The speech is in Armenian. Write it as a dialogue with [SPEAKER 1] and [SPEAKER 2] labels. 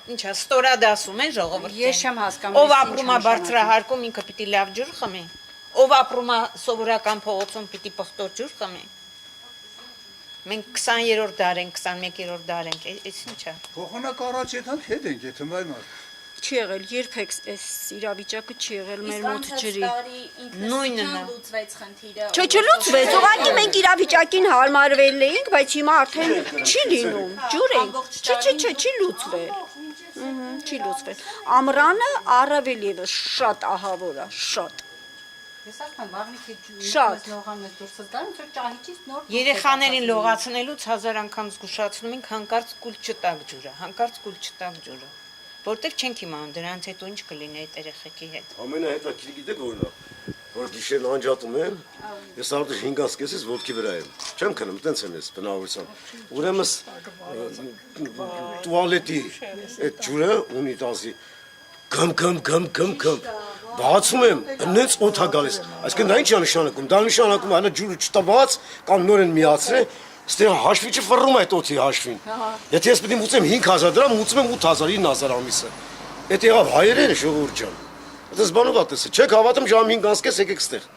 [SPEAKER 1] Ինչա, ստորադ ասում են ժողովրդին։
[SPEAKER 2] Ես չեմ հասկանում,
[SPEAKER 1] Ով
[SPEAKER 2] ես
[SPEAKER 1] ապրում է
[SPEAKER 2] ինչ
[SPEAKER 1] բարձրահարկում, ինքը պիտի լավ ջուր խմի։ Ով ապրում է սովորական փողոցում, պիտի պղտոր ջուր խմի։ Մենք 20-րդ դար ենք, 21-րդ դար ենք, այս ինչա։
[SPEAKER 3] Փոխանակ առաջ եթան հետ ենք, եթե մայմար։
[SPEAKER 2] Չի եղել, երբեք այս իրավիճակը չի եղել մեր մոտ ջրի։
[SPEAKER 1] Նույնն է։
[SPEAKER 4] լուծվեց խնդիրը։
[SPEAKER 2] Չէ, չլուծվեց, ուղղակի մենք իրավիճակին հարմարվել էինք, բայց հիմա արդեն չի լինում, ջուր է։ Չէ, չի լուծվել։ Չի լուծվել։ Ամռանը առավել եւս շատ ահավոր է, շատ։
[SPEAKER 4] Ես ասում վաղնի
[SPEAKER 2] Շատ։
[SPEAKER 4] լողանից դուրս գան, որ ճահիճից նոր
[SPEAKER 1] Երեխաներին լողացնելուց 1000 անգամ զգուշացնում ենք հանկարծ կուլ չտակ ջուրը, հանկարծ կուլ չտակ ջուրը, որտեղ չենք իմանում դրանց հետո ինչ կլինի այդ երեխեքի հետ։
[SPEAKER 5] Ամենահետաքրքիրը գիտեք որն է, որ գիշերն անջատում եմ, ես արդեն 5-ից կեսից ոտքի վրա եմ, չեմ քնում, տենց եմ ես բնավորությամբ, ուրեմն տուալետի այդ ջուրը ունի տազի, կմ, բացում եմ, նենց օդ է գալիս, այսինքն դա ինչ է նշանակում, դա նշանակում է, ջուրը չտված կամ նոր են միացրել, ստեղ հաշվիչը ֆռռում է այդ օդի հաշվին, եթե ես պիտի մուծեմ 5000 դրամ, մուծում եմ 8000, 9000 ամիսը, այդ եղավ հայերենը ժողովուրդ ջան, այդպես բանով է տեսը, չեք հավատում ժամ 5-ից կես եկեք ստեղ,